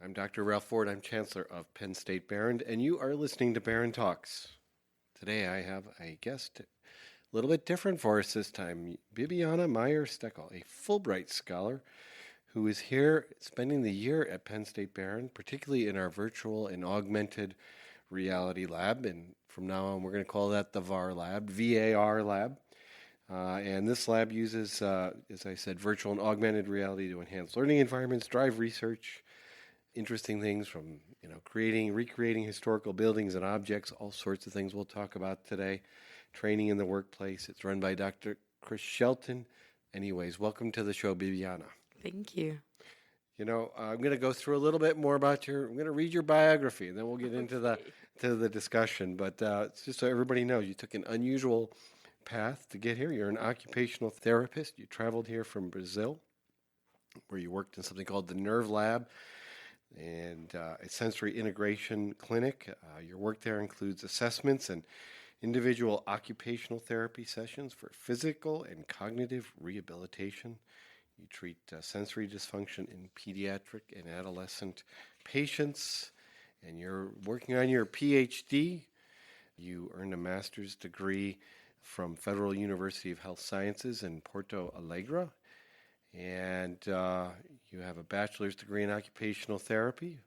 I'm Dr. Ralph Ford. I'm Chancellor of Penn State Behrend, and you are listening to Behrend Talks. Today I have a guest, a little bit different for us this time, Bibiana Mayer Steckel, a Fulbright Scholar who is here spending the year at Penn State Behrend, particularly in our virtual and augmented reality lab. And from now on, we're going to call that the VAR lab, VAR lab. And this lab uses, as I said, virtual and augmented reality to enhance learning environments, drive research, interesting things from recreating historical buildings and objects, all sorts of things we'll talk about today. Training in the workplace. It's run by Dr. Chris Shelton. Anyways, welcome to the show, Bibiana. Thank you. I'm going to go through a little bit more about I'm going to read your biography, and then we'll get into the discussion. But it's just so everybody knows, you took an unusual path to get here. You're an occupational therapist. You traveled here from Brazil, where you worked in something called the Nerve Lab and a sensory integration clinic. Your work there includes assessments and individual occupational therapy sessions for physical and cognitive rehabilitation. You treat sensory dysfunction in pediatric and adolescent patients, and you're working on your PhD. You earned a master's degree from Federal University of Health Sciences in Porto Alegre, and you have a bachelor's degree in occupational therapy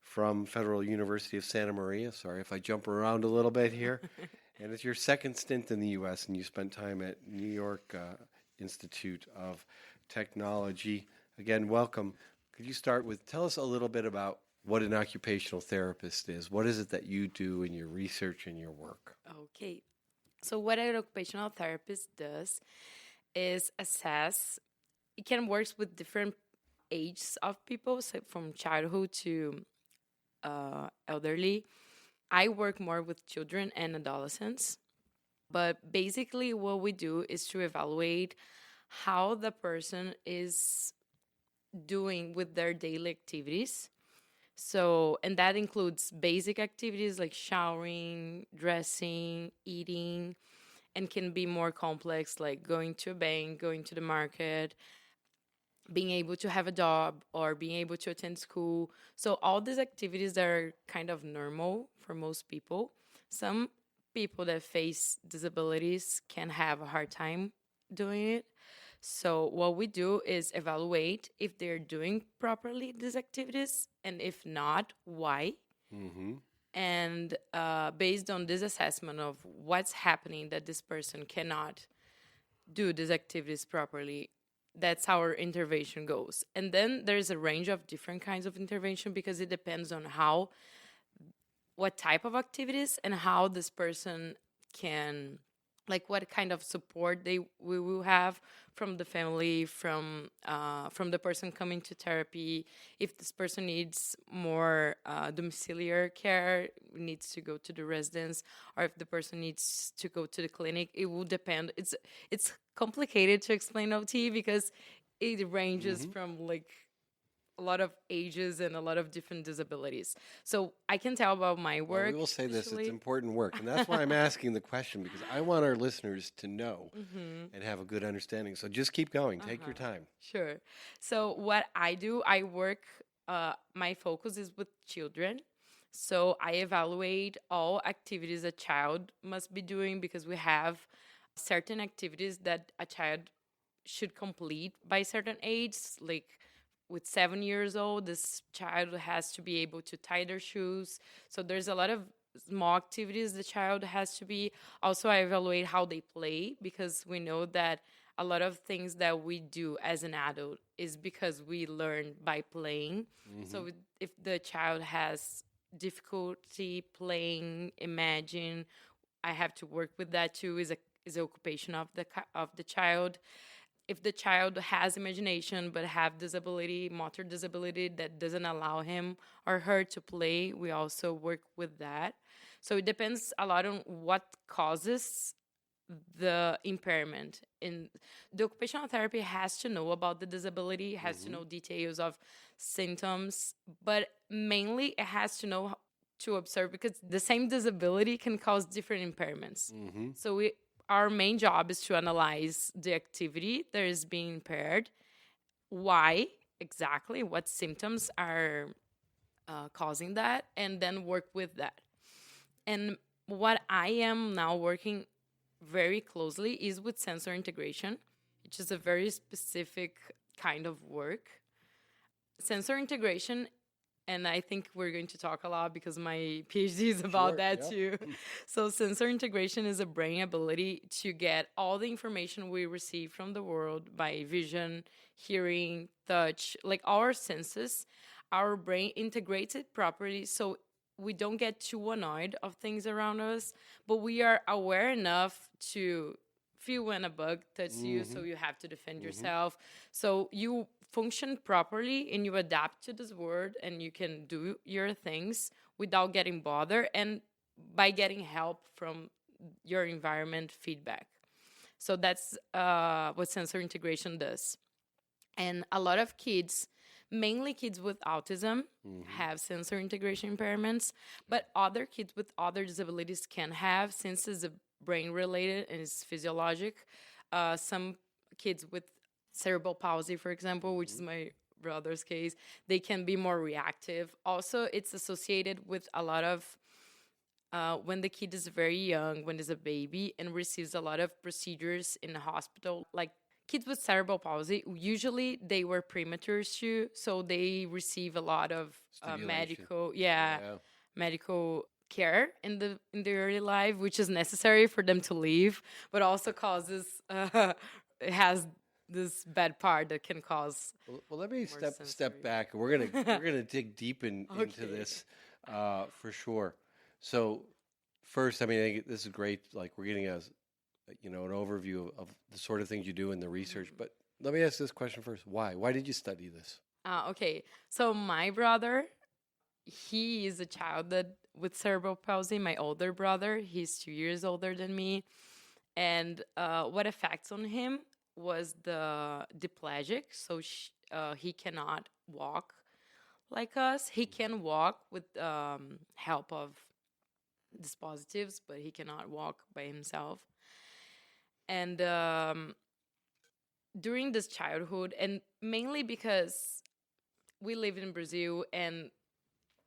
from Federal University of Santa Maria. Sorry if I jump around a little bit here. And it's your second stint in the U.S., and you spent time at New York Institute of Technology. Again, welcome. Could you start with, tell us a little bit about what an occupational therapist is. What is it that you do in your research and your work? Okay. So what an occupational therapist does is assess, it can work with different ages of people, so from childhood to elderly. I work more with children and adolescents, but basically what we do is to evaluate how the person is doing with their daily activities. So, and that includes basic activities like showering, dressing, eating, and can be more complex like going to a bank, going to the market, being able to have a job or being able to attend school. So all these activities that are kind of normal for most people. Some people that face disabilities can have a hard time doing it. So what we do is evaluate if they're doing properly these activities, and if not, why. Mm-hmm. And based on this assessment of what's happening that this person cannot do these activities properly, that's how our intervention goes. And then there's a range of different kinds of intervention because it depends on what type of activities and how this person can, like what kind of support we will have from the family, from the person coming to therapy. If this person needs more domiciliary care, needs to go to the residence, or if the person needs to go to the clinic, it will depend. It's complicated to explain OT because it ranges from like a lot of ages and a lot of different disabilities. So I can tell about my work. Well, we will say this, it's important work. And that's why I'm asking the question, because I want our listeners to know and have a good understanding. So just keep going. Take your time. Sure. So what I do, I work, my focus is with children. So I evaluate all activities a child must be doing because we have certain activities that a child should complete by certain age, like with 7 years old, this child has to be able to tie their shoes. So there's a lot of small activities the child has to be. Also, I evaluate how they play because we know that a lot of things that we do as an adult is because we learn by playing. So if the child has difficulty playing, imagine, I have to work with that too. Is the occupation of the child. If the child has imagination but have disability, motor disability that doesn't allow him or her to play, we also work with that. So it depends a lot on what causes the impairment. In the occupational therapy has to know about the disability, has to know details of symptoms, but mainly it has to know to observe because the same disability can cause different impairments. So our main job is to analyze the activity that is being impaired, why exactly, what symptoms are causing that, and then work with that. And what I am now working very closely is with sensor integration, which is a very specific kind of work. Sensor integration, and I think we're going to talk a lot because my PhD is about Sure, that yep. too. So, sensor integration is a brain ability to get all the information we receive from the world by vision, hearing, touch, like our senses. Our brain integrates it properly so we don't get too annoyed of things around us, but we are aware enough to feel when a bug touches you, so you have to defend yourself. So you function properly and you adapt to this world and you can do your things without getting bothered and by getting help from your environment feedback. So that's what sensor integration does. And a lot of kids, mainly kids with autism, have sensor integration impairments, but other kids with other disabilities can have, since it's a brain related and it's physiologic. Some kids with cerebral palsy, for example, which is my brother's case, they can be more reactive. Also, it's associated with a lot of when the kid is very young, when is a baby, and receives a lot of procedures in the hospital, like kids with cerebral palsy, usually they were premature too, so they receive a lot of Stimulation. medical, Yeah. medical care in the early life, which is necessary for them to live, but also causes it has this bad part that can cause. Well, let me step sensory. back. We're gonna dig deep into Okay. this for sure. So first, I mean, I think this is great. Like we're getting an overview of the sort of things you do in the research. But let me ask this question first: Why? Why did you study this? Okay, so my brother, he is a child that with cerebral palsy. My older brother, he's 2 years older than me, and what affects on him was the diplegic. So he cannot walk like us. He can walk with help of dispositives, but he cannot walk by himself. And during this childhood, and mainly because we live in Brazil and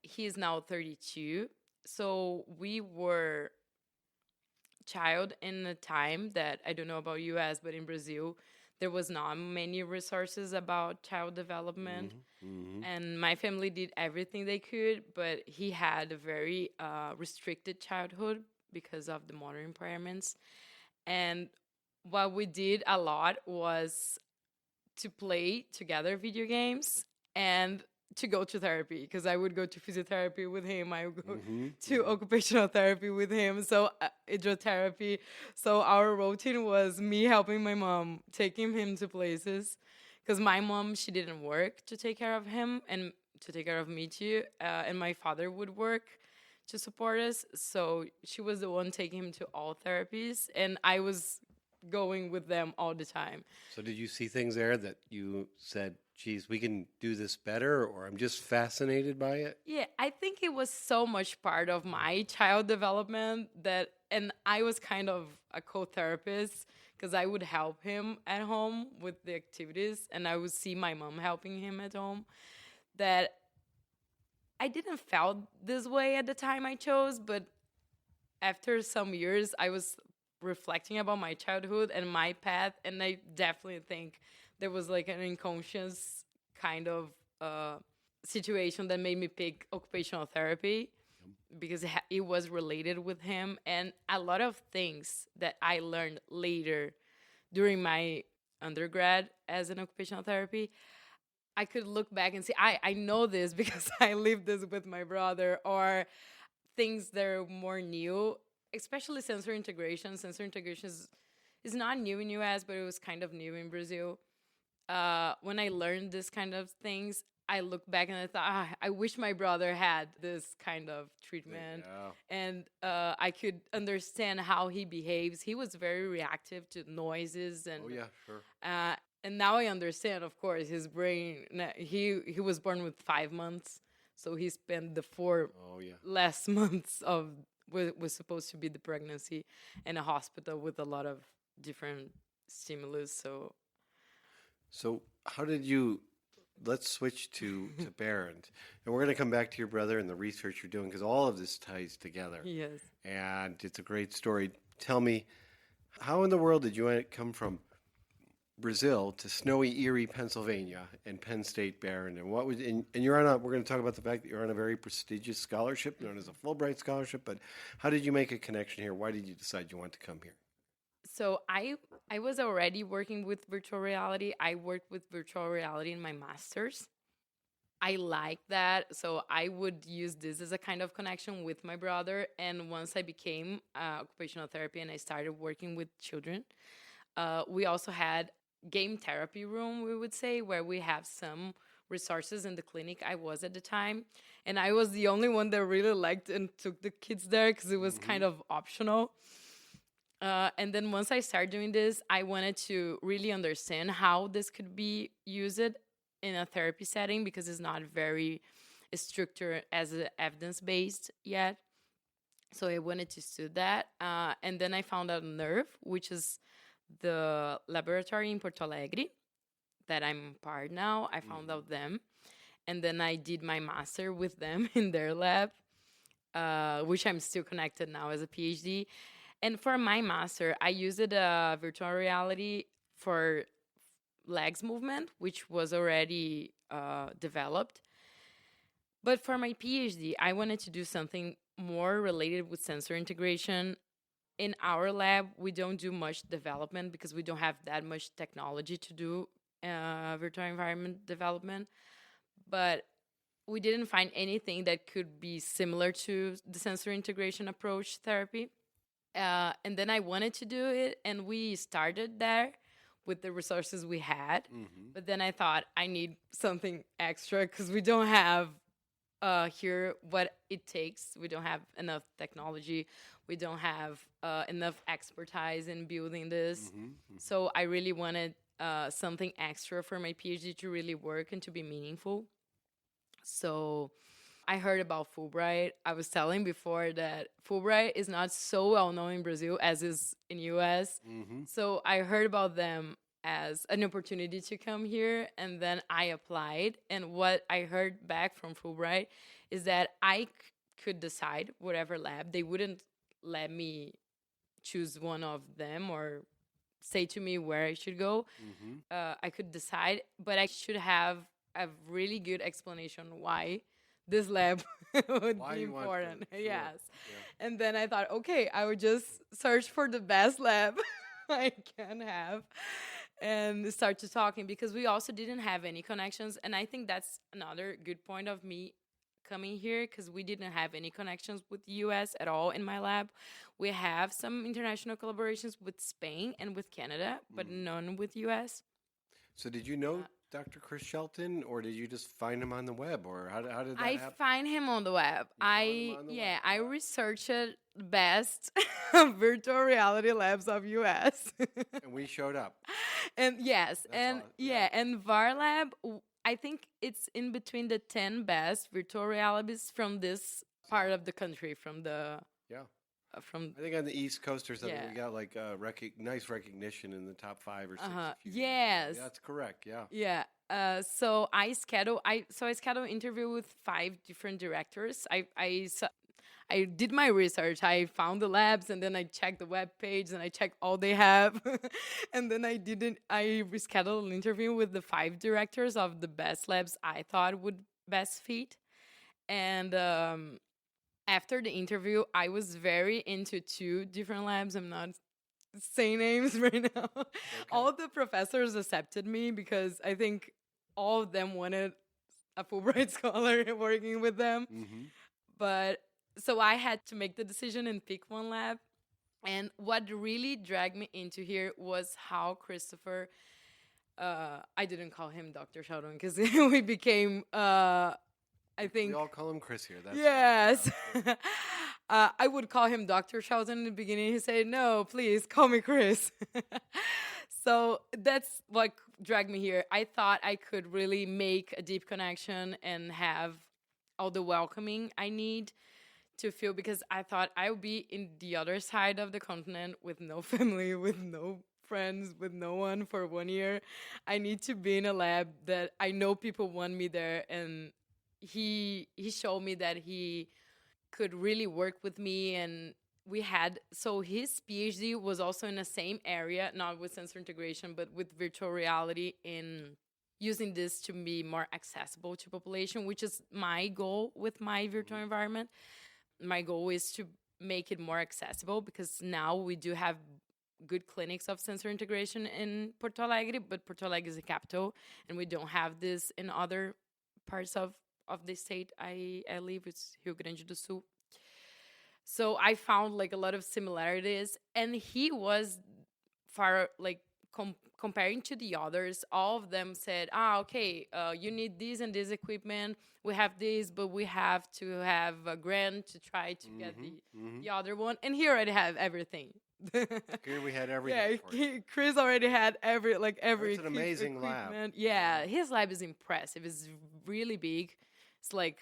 he is now 32, so we were child in a time that I don't know about US, but in Brazil there was not many resources about child development. And my family did everything they could, but he had a very restricted childhood because of the motor impairments. And what we did a lot was to play together video games and to go to therapy, because I would go to physiotherapy with him. I would go to occupational therapy with him. So hydrotherapy. So our routine was me helping my mom, taking him to places, because my mom, she didn't work to take care of him and to take care of me too. And my father would work to support us. So she was the one taking him to all therapies, and I was going with them all the time. So did you see things there that you said, geez, we can do this better, or I'm just fascinated by it? Yeah, I think it was so much part of my child development that, and I was kind of a co-therapist because I would help him at home with the activities, and I would see my mom helping him at home. That I didn't felt this way at the time I chose, but after some years, I was reflecting about my childhood and my path, and I definitely think there was like an unconscious kind of situation that made me pick occupational therapy because it was related with him, and a lot of things that I learned later during my undergrad as an occupational therapy, I could look back and say, I know this because I lived this with my brother, or things that are more new, especially sensor integration. Sensor integration is not new in US, but it was kind of new in Brazil. When I learned this kind of things, I look back and I thought, I wish my brother had this kind of treatment. Yeah. And I could understand how he behaves. He was very reactive to noises. And Oh yeah, sure. and now I understand, of course, his brain. He was born with 5 months, so he spent the 4 Oh yeah. last months of was supposed to be the pregnancy in a hospital with a lot of different stimulus. So So how did you let's switch to Behrend. And we're going to come back to your brother and the research you're doing because all of this ties together. Yes. And it's a great story. Tell me, how in the world did you come from Brazil to snowy Erie, Pennsylvania, and Penn State Behrend? And what was and you're on a, we're going to talk about the fact that you're on a very prestigious scholarship known as a Fulbright Scholarship, but how did you make a connection here? Why did you decide you want to come here? So I was already working with virtual reality. I worked with virtual reality in my master's. I like that. So I would use this as a kind of connection with my brother. And once I became occupational therapy and I started working with children, we also had game therapy room, we would say, where we have some resources in the clinic I was at the time. And I was the only one that really liked and took the kids there because it was kind of optional. And then once I started doing this, I wanted to really understand how this could be used in a therapy setting because it's not very structured as evidence-based yet. So I wanted to study that. And then I found out NERV, which is the laboratory in Porto Alegre that I'm part now. I found out them. And then I did my master with them in their lab, which I'm still connected now as a PhD. And for my master, I used virtual reality for legs movement, which was already developed. But for my PhD, I wanted to do something more related with sensor integration. In our lab, we don't do much development because we don't have that much technology to do virtual environment development. But we didn't find anything that could be similar to the sensor integration approach therapy. And then I wanted to do it, and we started there with the resources we had. But then I thought I need something extra because we don't have here what it takes. We don't have enough technology. We don't have enough expertise in building this. So I really wanted something extra for my PhD to really work and to be meaningful. So I heard about Fulbright. I was telling before that Fulbright is not so well known in Brazil as is in US. So I heard about them as an opportunity to come here, and then I applied. And what I heard back from Fulbright is that I could decide whatever lab. They wouldn't let me choose one of them or say to me where I should go. I could decide, but I should have a really good explanation why this lab would Why be you want important. to, sure. Yes. Yeah. And then I thought, okay, I would just search for the best lab I can have and start to talking because we also didn't have any connections. And I think that's another good point of me coming here because we didn't have any connections with the US at all in my lab. We have some international collaborations with Spain and with Canada, but none with US. So did you know Dr. Chris Shelton, or did you just find him on the web, or how did that I happen? find him on the web. found him on the web. I researched best virtual reality labs of US. And we showed up. And yes, That's and all- yeah. yeah, and VAR Lab, I think it's in between the 10 best virtual realities from this part of the country, from the Yeah. from I think on the East Coast or something, Yeah. we got like nice recognition in the top 5 or 6. a few years ago. yes. Yeah, that's correct. Yeah. Yeah. So I schedule interview with 5 different directors. I did my research. I found the labs and then I checked the web page and I checked all they have. And then I rescheduled an interview with the 5 directors of the best labs I thought would best fit. And after the interview, I was very into 2 different labs. I'm not saying names right now. All the professors accepted me because I think all of them wanted a Fulbright Scholar working with them. But so I had to make the decision and pick one lab. And what really dragged me into here was how Christopher, I didn't call him Dr. Sheldon because we became, I think. We all call him Chris here. That's Yes. fine. I would call him Dr. Sheldon in the beginning. He said, no, please call me Chris. So that's what dragged me here. I thought I could really make a deep connection and have all the welcoming I need to feel, because I thought I would be in the other side of the continent with no family, with no friends with no one for 1 year. I need to be in a lab that I know people want me there. And he showed me that he could really work with me. And we had, so his PhD was also in the same area, not with sensor integration, but with virtual reality, in using this to be more accessible to population, which is my goal with my virtual environment. My goal is to make it more accessible, because now we do have good clinics of sensor integration in Porto Alegre, but Porto Alegre is the capital, and we don't have this in other parts of the state I live. It's Rio Grande do Sul. So I found like a lot of similarities, and he was far like comparing to the others. All of them said, okay, you need this and this equipment. We have this, but we have to have a grant to try to get the other one. And he already have everything. Here we had everything. Yeah, Chris already had every It's an amazing lab. Yeah, his lab is impressive. It's really big. It's like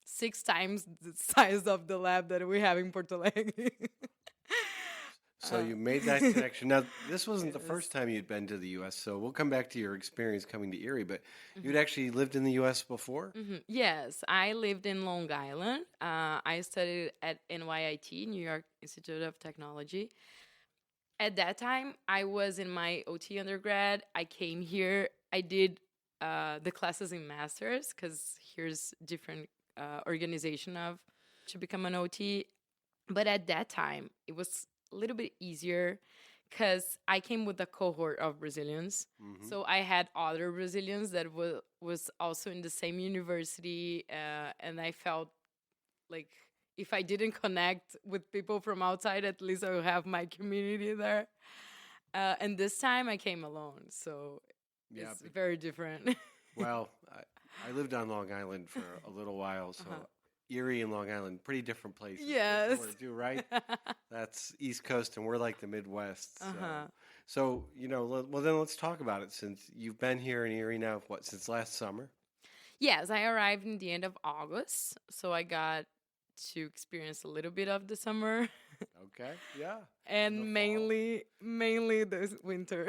6 times the size of the lab that we have in Porto Alegre. So you made that connection. Now, this wasn't the first time you'd been to the U.S., so we'll come back to your experience coming to Erie, but you'd actually lived in the U.S. before? Yes, I lived in Long Island. I studied at NYIT, New York Institute of Technology. At that time, I was in my OT undergrad. I came here. I did the classes in masters, because here's different organization of to become an OT. But at that time, it was a little bit easier, because I came with a cohort of Brazilians. So I had other Brazilians that was also in the same university, and I felt like if I didn't connect with people from outside, at least I would have my community there. And this time I came alone, so it's very different. Well, I lived on Long Island for a little while, so Erie and Long Island, pretty different places. Yes. Do, right? That's East Coast, and we're like the Midwest. So, well, then let's talk about it, since you've been here in Erie now, since last summer? Yes, I arrived in the end of August, so I got to experience a little bit of the summer. Okay, yeah. And mainly this winter.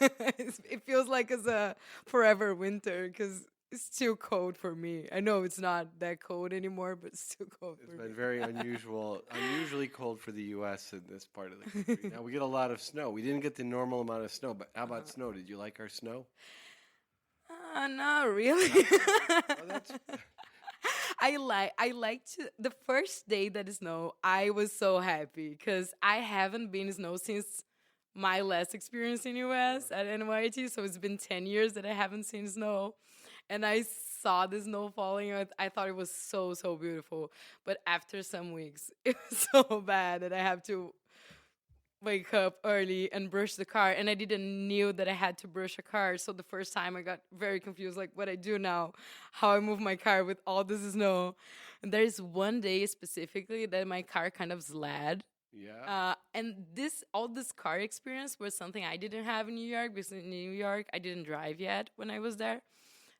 It feels like it's a forever winter, because it's still cold for me. I know it's not that cold anymore, but it's still cold for me. It's been very unusually cold for the U.S. in this part of the country. Now, we get a lot of snow. We didn't get the normal amount of snow, but how about snow? Did you like our snow? Not really. Well, I liked the first day that it snowed. I was so happy, because I haven't been in snow since my last experience in US at NYT. So it's been 10 years that I haven't seen snow, and I saw the snow falling. I thought it was so beautiful. But after some weeks, it was so bad that I have to wake up early and brush the car, and I didn't knew that I had to brush a car. So the first time I got very confused, like what I do now, how I move my car with all this snow. And there's one day specifically that my car kind of slid. Yeah. And all this car experience was something I didn't have in New York, because in New York I didn't drive yet when I was there.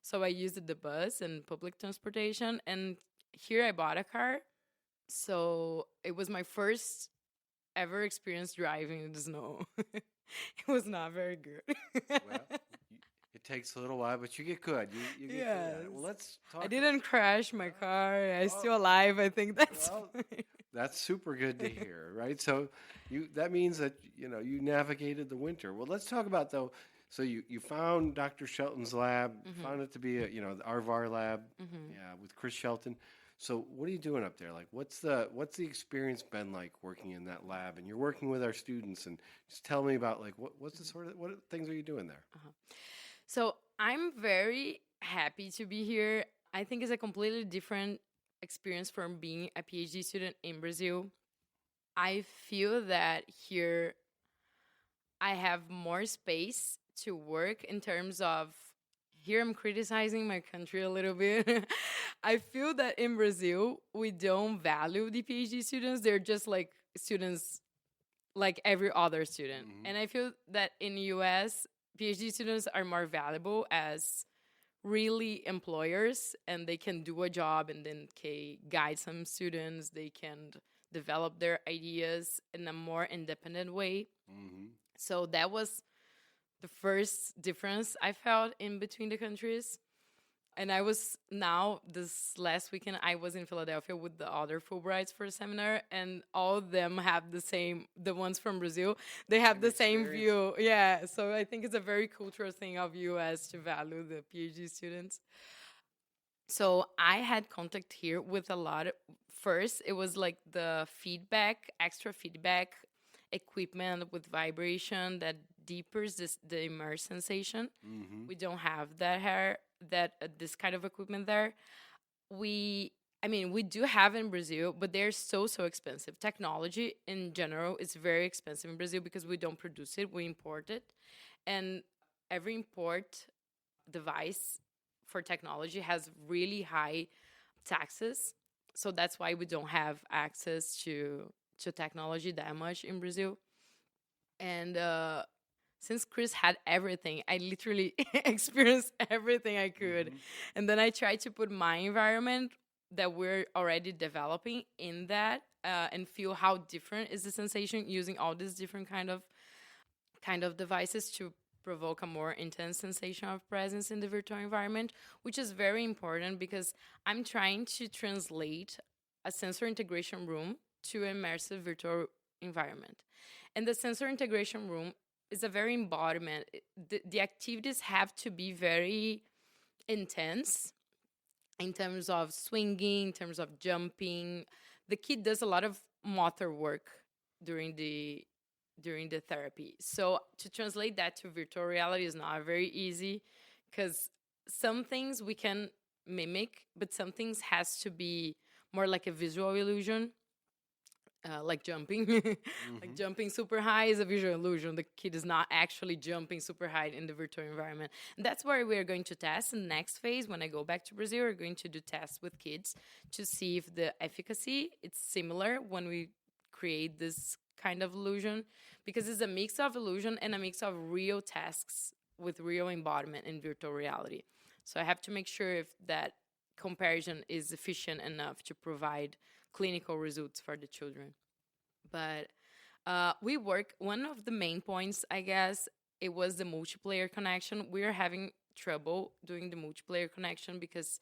So I used the bus and public transportation, and here I bought a car. So it was my first ever experienced driving in the snow. It was not very good. Well, it takes a little while, but you get good. You get good at it. Well, let's talk. I didn't crash my car. I'm still alive. I think that's that's super good to hear, right? So that means that you navigated the winter. Well, let's talk about though. So you found Dr. Shelton's lab, found it to be the RVAR lab, with Chris Shelton. So what are you doing up there? Like, what's the experience been like working in that lab? And you're working with our students, and just tell me about like what things are you doing there? So I'm very happy to be here. I think it's a completely different experience from being a PhD student in Brazil. I feel that here I have more space to work in terms of, here I'm criticizing my country a little bit. I feel that in Brazil, we don't value the PhD students. They're just like students like every other student. And I feel that in the US, PhD students are more valuable as really employers, and they can do a job and then guide some students. They can develop their ideas in a more independent way. So that was the first difference I felt in between the countries. And I was now this last weekend I was in Philadelphia with the other Fulbrights for a seminar, and all of them have the same. The ones from Brazil, they have Same the same experience? view. Yeah, so I think it's a very cultural thing of U.S. to value the PhD students. So I had contact here with a lot of, first it was like the feedback, extra feedback equipment with vibration that deepens the immerse sensation. We don't have that here, that this kind of equipment there. We I mean, we do have in Brazil, but they're so expensive. Technology in general is very expensive in Brazil because we don't produce it, we import it. And every import device for technology has really high taxes. So that's why we don't have access to technology that much in Brazil. And since Chris had everything, I literally experienced everything I could. And then I tried to put my environment that we're already developing in that, and feel how different is the sensation using all these different kind of devices to provoke a more intense sensation of presence in the virtual environment, which is very important because I'm trying to translate a sensor integration room to immersive virtual environment. And the sensor integration room is a very embodiment. The activities have to be very intense in terms of swinging, in terms of jumping. The kid does a lot of motor work during the therapy. So to translate that to virtual reality is not very easy because some things we can mimic, but some things has to be more like a visual illusion, like jumping. Like jumping super high is a visual illusion. The kid is not actually jumping super high in the virtual environment. And that's where we are going to test in the next phase. When I go back to Brazil, we're going to do tests with kids to see if the efficacy is similar when we create this kind of illusion, because it's a mix of illusion and a mix of real tasks with real embodiment in virtual reality. So I have to make sure if that comparison is efficient enough to provide clinical results for the children. But we work, one of the main points, I guess, it was the multiplayer connection. We are having trouble doing the multiplayer connection because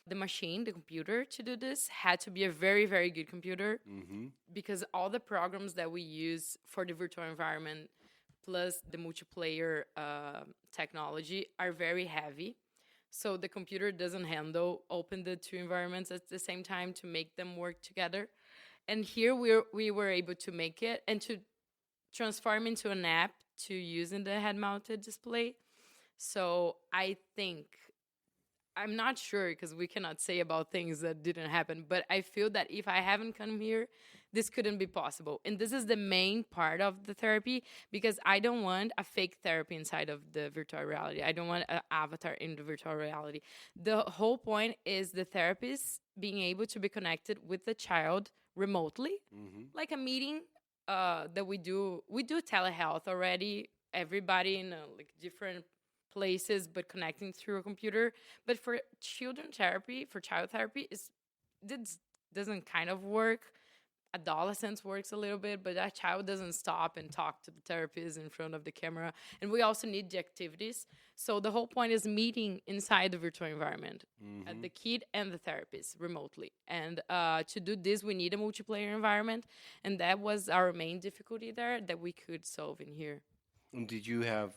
the machine, the computer to do this had to be a very good computer, because all the programs that we use for the virtual environment plus the multiplayer technology are very heavy. So the computer doesn't handle open the two environments at the same time to make them work together. And here we were able to make it and to transform into an app to use in the head-mounted display. So I think, I'm not sure because we cannot say about things that didn't happen, but I feel that if I haven't come here, this couldn't be possible. And this is the main part of the therapy, because I don't want a fake therapy inside of the virtual reality. I don't want an avatar in the virtual reality. The whole point is the therapist being able to be connected with the child remotely, like a meeting that we do. We do telehealth already, everybody in like different places, but connecting through a computer. But for children therapy, for child therapy, this doesn't kind of work. Adolescence works a little bit, but that child doesn't stop and talk to the therapist in front of the camera. And we also need the activities. So the whole point is meeting inside the virtual environment, the kid and the therapist remotely. And to do this, we need a multiplayer environment. And that was our main difficulty there that we could solve in here. And did you have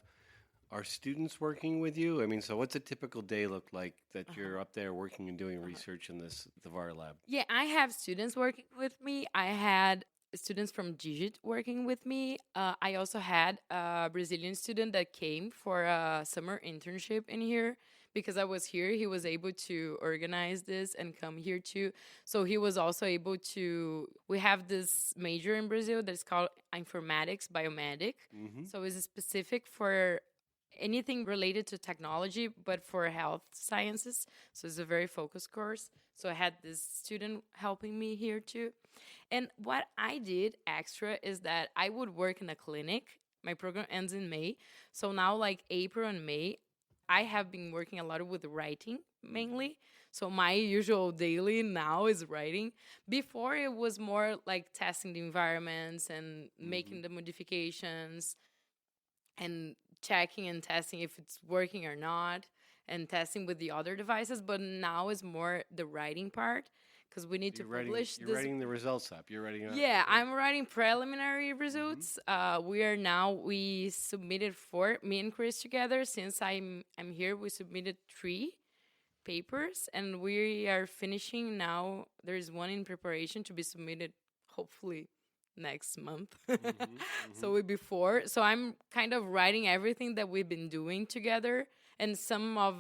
our students working with you? I mean, so what's a typical day look like that you're up there working and doing research in the VAR lab? Yeah, I have students working with me. I had students from Digit working with me. I also had a Brazilian student that came for a summer internship in here. Because I was here, he was able to organize this and come here too. So he was also able to. We have this major in Brazil that's called informatics biomedic. So it's specific for anything related to technology, but for health sciences. So it's a very focused course. So I had this student helping me here too. And what I did extra is that I would work in a clinic. My program ends in May. So now, like April and May, I have been working a lot with writing mainly. So my usual daily now is writing. Before it was more like testing the environments and making the modifications. and checking and testing if it's working or not, and testing with the other devices. But now is more the writing part, because we need to publish You're this. writing the results up. You're writing. Yeah, I'm writing preliminary results. We submitted four, me and Chris together. Since I'm here, we submitted 3 papers, and we are finishing now. There's one in preparation to be submitted, hopefully next month. So we before. So I'm kind of writing everything that we've been doing together, and some of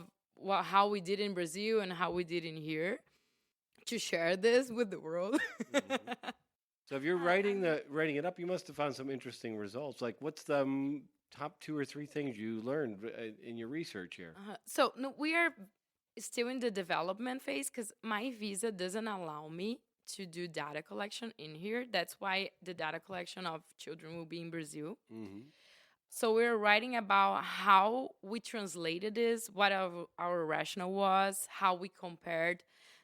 how we did in Brazil and how we did in here, to share this with the world. So if you're writing it up, you must have found some interesting results. Like, what's the top 2 or 3 things you learned in your research here? So no, we are still in the development phase, because my visa doesn't allow me to do data collection in here. That's why the data collection of children will be in Brazil. So we're writing about how we translated this, what our rationale was, how we compared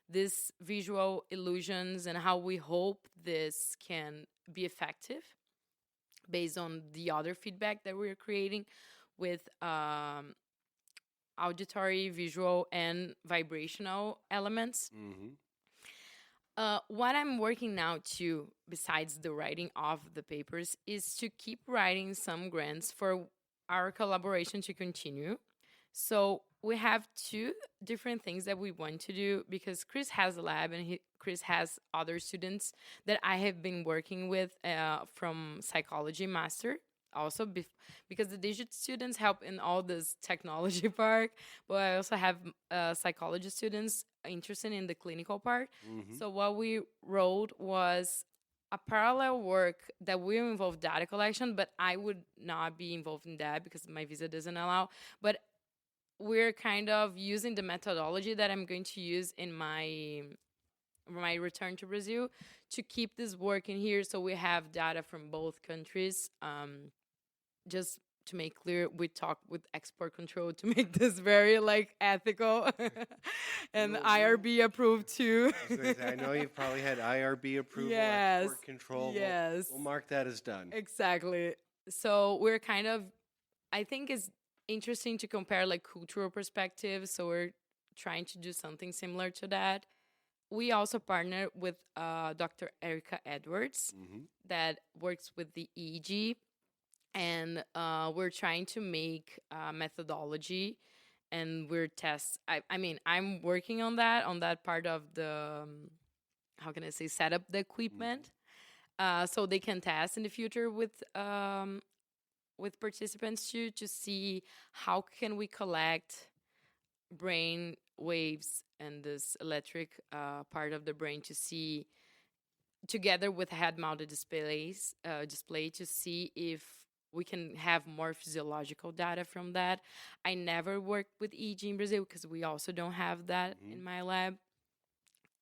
these visual illusions, and how we hope this can be effective based on the other feedback that we're creating with auditory, visual, and vibrational elements. What I'm working now too, besides the writing of the papers, is to keep writing some grants for our collaboration to continue. So we have 2 different things that we want to do, because Chris has a lab, and Chris has other students that I have been working with from psychology master. Also, because the digital students help in all this technology part, but I also have psychology students interested in the clinical part. So what we wrote was a parallel work that will involve data collection, but I would not be involved in that because my visa doesn't allow. But we're kind of using the methodology that I'm going to use in my return to Brazil to keep this work in here. So we have data from both countries. Just to make clear, we talk with export control to make this very ethical and IRB approved too. I know you've probably had IRB approval, Yes. export control. Yes. We'll mark that as done. Exactly. So we're kind of, I think it's interesting to compare cultural perspectives. So we're trying to do something similar to that. We also partner with Dr. Erica Edwards that works with the EEG. And we're trying to make methodology, and we're I'm working on that part of the, how can I say, set up the equipment so they can test in the future with participants to see how can we collect brain waves and this electric part of the brain to see, together with head-mounted display to see if we can have more physiological data from that. I never worked with EEG in Brazil because we also don't have that in my lab.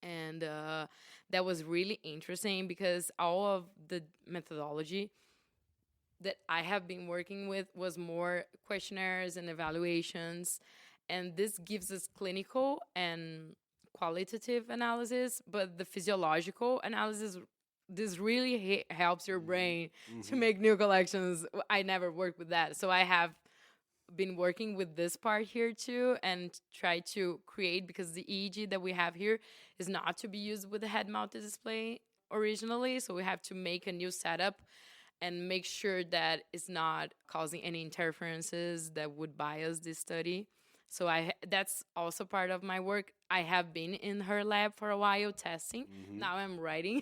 And that was really interesting because all of the methodology that I have been working with was more questionnaires and evaluations. And this gives us clinical and qualitative analysis, but the physiological analysis, this really helps your brain to make new collections. I never worked with that. So I have been working with this part here too and try to create, because the EEG that we have here is not to be used with the head-mounted display originally. So we have to make a new setup and make sure that it's not causing any interferences that would bias this study. So that's also part of my work. I have been in her lab for a while testing. Now I'm writing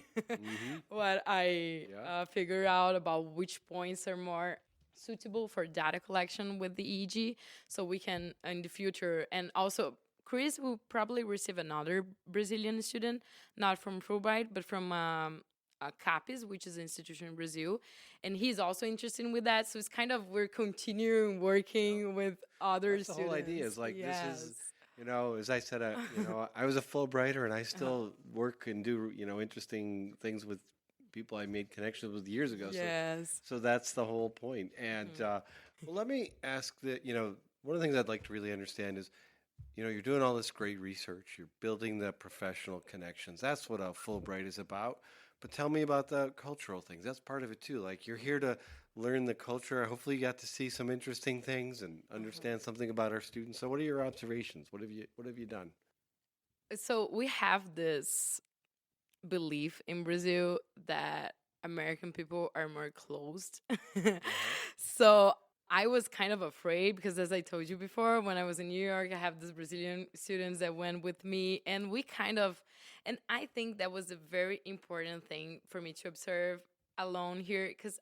what I figure out about which points are more suitable for data collection with the EEG, so we can in the future. And also, Chris will probably receive another Brazilian student, not from Fulbright, but from CAPES, which is an institution in Brazil, and he's also interested with that. So it's kind of, we're continuing working with other That's students. The whole idea is this is, as I said, I was a Fulbrighter, and I still work and do interesting things with people I made connections with years ago. Yes. So that's the whole point. And well, let me ask that. One of the things I'd like to really understand is, you're doing all this great research. You're building the professional connections. That's what a Fulbright is about. But tell me about the cultural things. That's part of it too. Like, you're here to learn the culture. Hopefully, you got to see some interesting things and understand something about our students. So, what are your observations? What have you done? So we have this belief in Brazil that American people are more closed. Uh-huh. So I was kind of afraid because, as I told you before, when I was in New York, I have these Brazilian students that went with me, and we kind of, and I think that was a very important thing for me to observe alone here because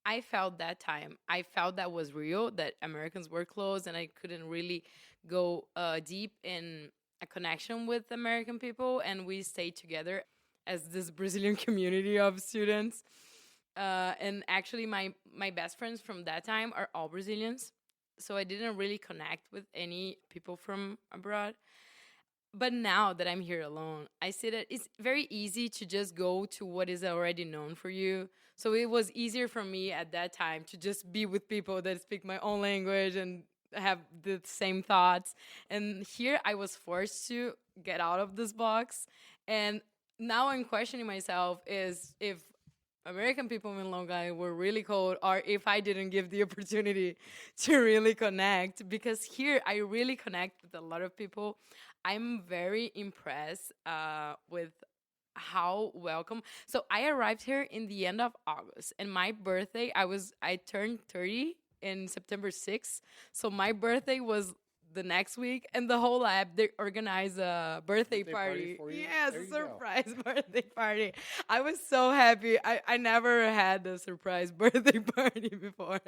I felt that time. I felt that was real, that Americans were close, and I couldn't really go deep in a connection with American people, and we stayed together as this Brazilian community of students. And actually, my best friends from that time are all Brazilians, so I didn't really connect with any people from abroad. But now that I'm here alone, I see that it's very easy to just go to what is already known for you. So it was easier for me at that time to just be with people that speak my own language and have the same thoughts. And here I was forced to get out of this box. And now I'm questioning myself is if American people in Long Island were really cold, or if I didn't give the opportunity to really connect. Because here I really connect with a lot of people. I'm very impressed with how welcome. So I arrived here in the end of August, and my birthday, I turned 30 in September 6th. So my birthday was the next week, and the whole lab they organized a birthday Birthday party party. for you? Yes, There a you go. surprise birthday party. I was so happy. I never had a surprise birthday party before.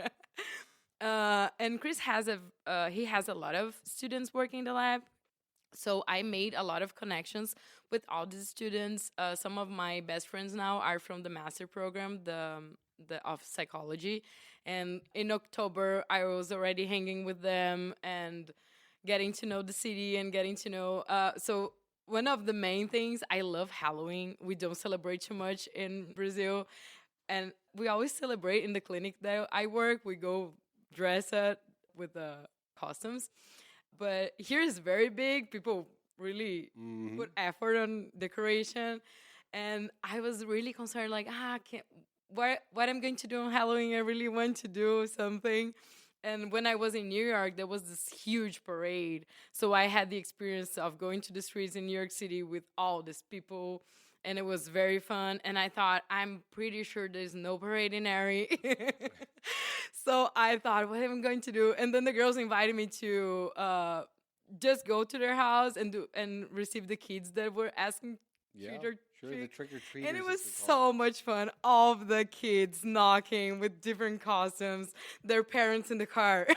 And Chris has he has a lot of students working in the lab, so I made a lot of connections with all these students. Some of my best friends now are from the master program, the of psychology, and in October I was already hanging with them and getting to know the city and getting to know. So one of the main things, I love Halloween. We don't celebrate too much in Brazil, and we always celebrate in the clinic that I work. We go dress up with the costumes, but here is very big. People really Hmm. put effort on decoration, and I was really concerned, like, can what I'm going to do on Halloween. I really want to do something. And when I was in New York, there was this huge parade. So I had the experience of going to the streets in New York City with all these people, and it was very fun. And I thought, I'm pretty sure there's no parade in Erie. So I thought, what am I going to do? And then the girls invited me to just go to their house and receive the kids that were asking Yeah, treat or sure. The treat. trick or treaters, And it as was we call so much fun. All of the kids knocking with different costumes, their parents in the car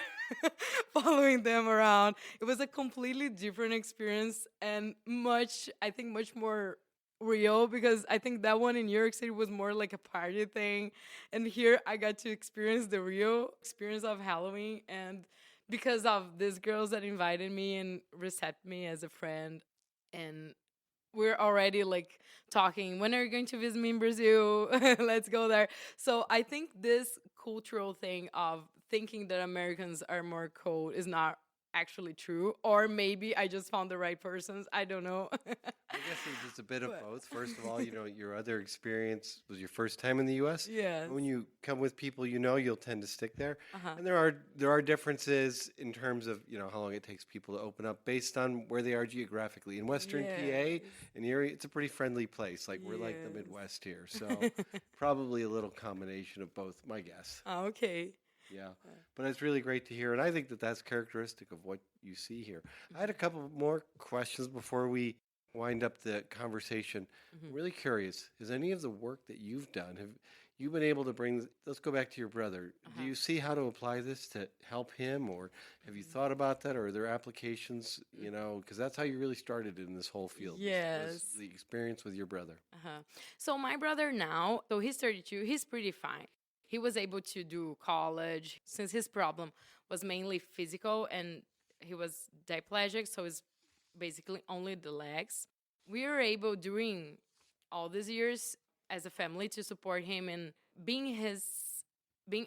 following them around. It was a completely different experience and I think, much more real because I think that one in New York City was more like a party thing. And here I got to experience the real experience of Halloween. And because of these girls that invited me and received me as a friend, and we're already like talking, when are you going to visit me in Brazil? Let's go there. So I think this cultural thing of thinking that Americans are more cold is not actually true. Or maybe I just found the right persons. I don't know. I guess it's just a bit of But- both. First of all, your other experience was your first time in the U.S. Yes. When you come with people you'll tend to stick there. Uh-huh. And there are differences in terms of how long it takes people to open up based on where they are geographically. In Western Yes. PA and Erie, it's a pretty friendly place. Like we're like the Yes. Midwest here, so probably a little combination of both. My guess. Okay. Yeah, but it's really great to hear, and I think that that's characteristic of what you see here. I had a couple more questions before we wind up the conversation. Mhm. I'm really curious, is any of the work that you've done, have you been able to bring, let's go back to your brother. Do Uh-huh. you see how to apply this to help him, or have you thought about that, or are there applications, because that's how you really started in this whole field, was Yes. the experience with your brother. Uh-huh. So my brother now, so he's 32, he's pretty fine. He was able to do college since his problem was mainly physical and he was diplegic, so it's basically only the legs. We were able during all these years as a family to support him in being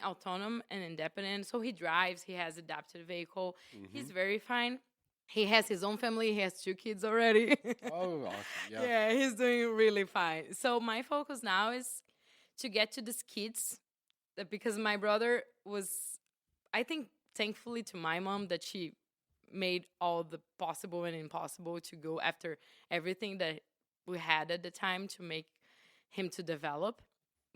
autonomous and independent. So he drives, he has adapted vehicle. He's very fine. He has his own family, he has 2 kids already. Oh, awesome. Yeah. Yeah, he's doing really fine. So my focus now is to get to these kids that because my brother was, I think, thankfully to my mom that she made all the possible and impossible to go after everything that we had at the time to make him to develop.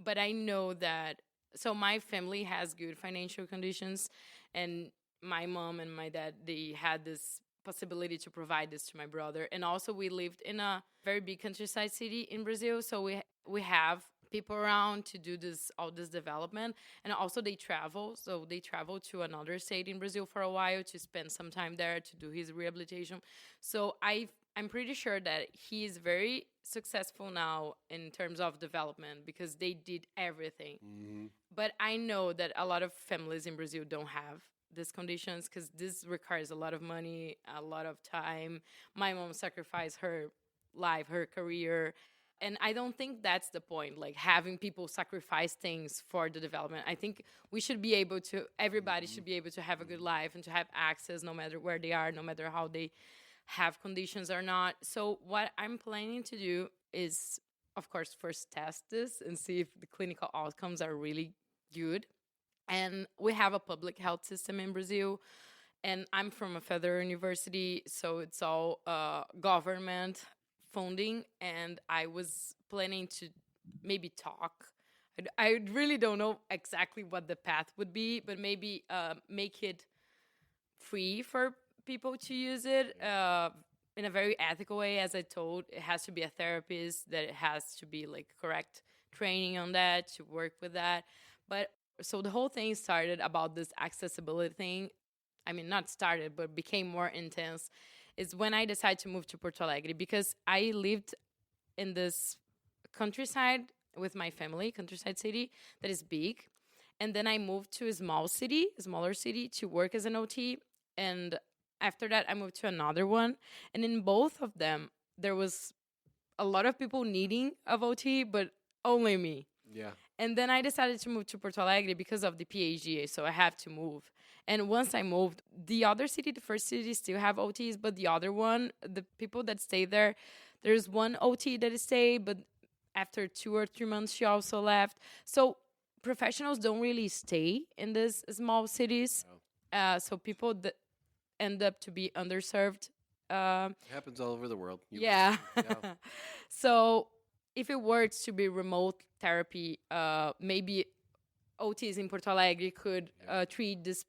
But I know that, so my family has good financial conditions, and my mom and my dad, they had this possibility to provide this to my brother. And also we lived in a very big countryside city in Brazil, so we have people around to do this, all this development. And also they travel, so they travel to another state in Brazil for a while to spend some time there to do his rehabilitation. So I'm pretty sure that he is very successful now in terms of development because they did everything. But I know that a lot of families in Brazil don't have these conditions because this requires a lot of money, a lot of time. My mom sacrificed her life, her career. And I don't think that's the point, like having people sacrifice things for the development. I think we should be able to, everybody should be able to have a good life and to have access no matter where they are, no matter how they have conditions or not. So what I'm planning to do is, of course, first test this and see if the clinical outcomes are really good. And we have a public health system in Brazil. And I'm from a federal university, so it's all government funding. And I was planning to maybe talk. I really don't know exactly what the path would be, but maybe make it free for people to use it in a very ethical way. As I told, it has to be a therapist, that it has to be like correct training on that to work with that. But so the whole thing started about this accessibility thing. I mean, not started, but became more intense is when I decided to move to Porto Alegre, because I lived in this countryside with my family, countryside city that is big. And then I moved to a smaller city to work as an OT. And after that, I moved to another one. And in both of them, there was a lot of people needing of OT, but only me. Yeah. And then I decided to move to Porto Alegre because of the PhD, so I have to move. And once I moved, the other city, the first city, still have OTs, but the other one, the people that stay there, there's one OT that stayed, but after 2 or 3 months, she also left. So professionals don't really stay in these small cities. So people that end up to be underserved. It happens all over the world. Yeah. Yeah. So if it were to be remote therapy, maybe OTs in Porto Alegre could treat these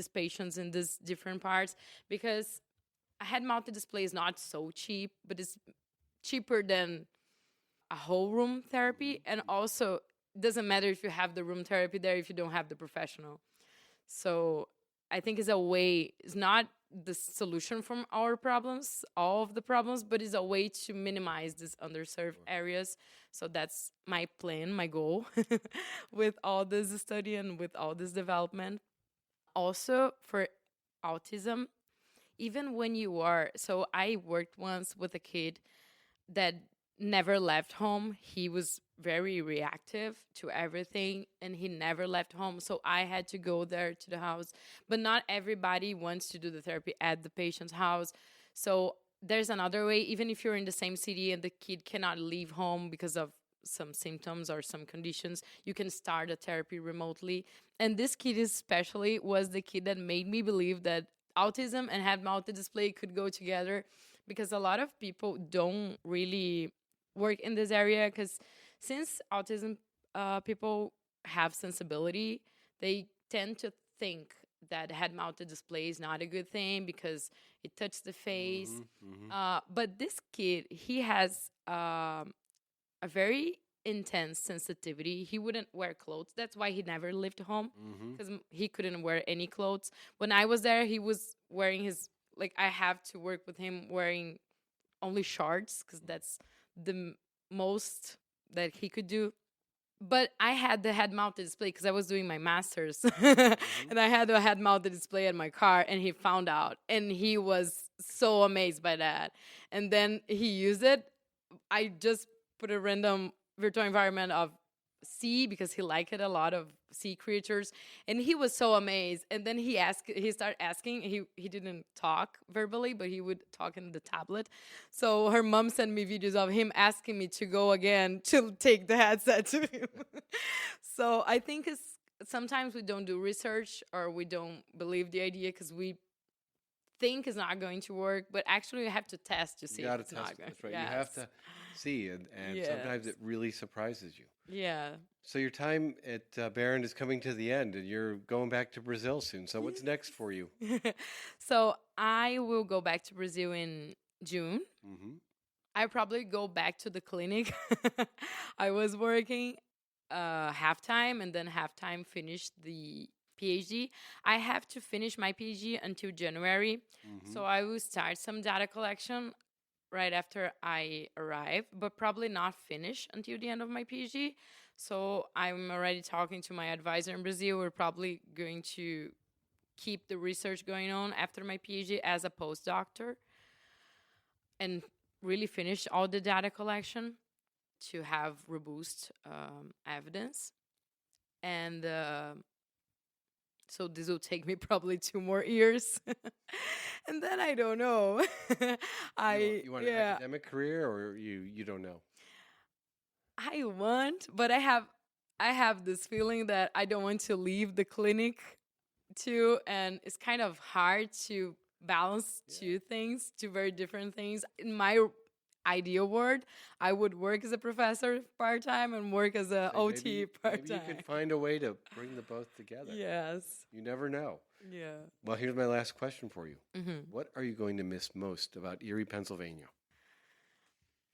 patients in these different parts, because a head-mounted display is not so cheap, but it's cheaper than a whole room therapy. And also, it doesn't matter if you have the room therapy there if you don't have the professional. So I think it's a way, it's not the solution from our problems, all of the problems, but it's a way to minimize these underserved areas. So that's my plan, my goal with all this study and with all this development. Also for autism, even when you are, so I worked once with a kid that never left home. He was very reactive to everything and he never left home. So I had to go there to the house. But not everybody wants to do the therapy at the patient's house. So there's another way, even if you're in the same city and the kid cannot leave home because of some symptoms or some conditions, you can start a therapy remotely. And this kid especially was the kid that made me believe that autism and head-mounted display could go together, because a lot of people don't really work in this area, because since autism people have sensibility, they tend to think that head-mounted display is not a good thing because it touches the face. But this kid, he has a very intense sensitivity. He wouldn't wear clothes. That's why he never left home, because he couldn't wear any clothes. When I was there, he was wearing his, like, I have to work with him wearing only shorts because that's the most that he could do. But I had the head-mounted display because I was doing my master's. And I had a head-mounted display in my car, and he found out. And he was so amazed by that. And then he used it. I just put a random virtual environment of sea, because he liked it a lot, of sea creatures, and he was so amazed. And then he started asking. He didn't talk verbally, but he would talk in the tablet. So her mom sent me videos of him asking me to go again to take the headset to him. So I think it's sometimes we don't do research or we don't believe the idea because we think it's not going to work, but actually you have to test to see You if got to it's test not it. going. That's right. You have to see, and sometimes Yes. it really surprises you. Yeah. So your time at Behrend is coming to the end, and you're going back to Brazil soon. So what's next for you? So I will go back to Brazil in June. Hmm. I probably go back to the clinic. I was working half time and then half time finish the PhD. I have to finish my PhD until January. Hmm. So I will start some data collection right after I arrive, but probably not finish until the end of my PhD. So I'm already talking to my advisor in Brazil. We're probably going to keep the research going on after my PhD as a postdoctor and really finish all the data collection to have robust evidence. And so this will take me probably 2 more years. And then I don't know. You want an academic career, or you don't know? I want, but I have this feeling that I don't want to leave the clinic too, and it's kind of hard to balance two things, two very different things. In my ideal world, I would work as a professor part time and work as a Say OT part maybe you time. could find a way to bring the both together. Yes. You never know. Yeah. Well, here's my last question for you. Hmm. What are you going to miss most about Erie, Pennsylvania?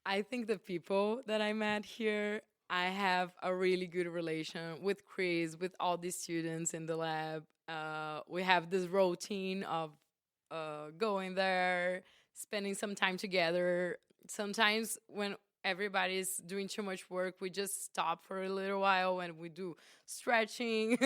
I think the people that I met here, I have a really good relation with Chris, with all the students in the lab. We have this routine of going there, spending some time together. Sometimes when everybody's doing too much work, we just stop for a little while and we do stretching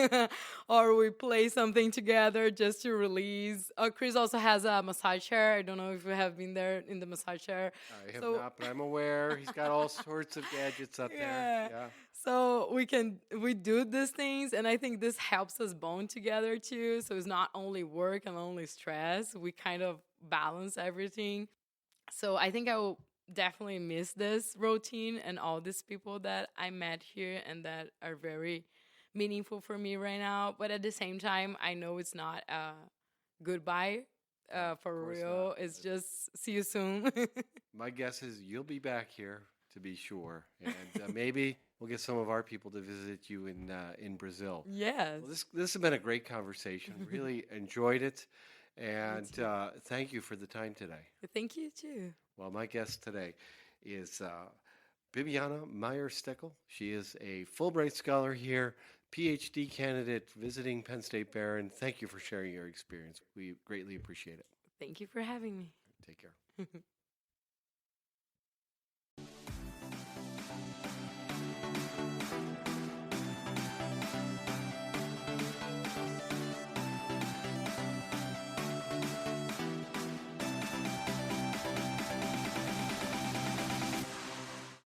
or we play something together just to release. Chris also has a massage chair. I don't know if you have been there in the massage chair. I have So- not, but I'm aware he's got all sorts of gadgets up there. Yeah. So we do these things, and I think this helps us bond together too. So it's not only work and only stress. We kind of balance everything. So I think I will definitely miss this routine and all these people that I met here and that are very meaningful for me right now. But at the same time, I know it's not a goodbye for course real. not. It's just see you soon. My guess is you'll be back here to be sure, and maybe we'll get some of our people to visit you in Brazil. Yes. Well, this has been a great conversation. Really enjoyed it, and thank you for the time today. Thank you too. Well, my guest today is Bibiana Mayer Steckel. She is a Fulbright Scholar here, PhD candidate visiting Penn State Behrend. Thank you for sharing your experience. We greatly appreciate it. Thank you for having me. Take care.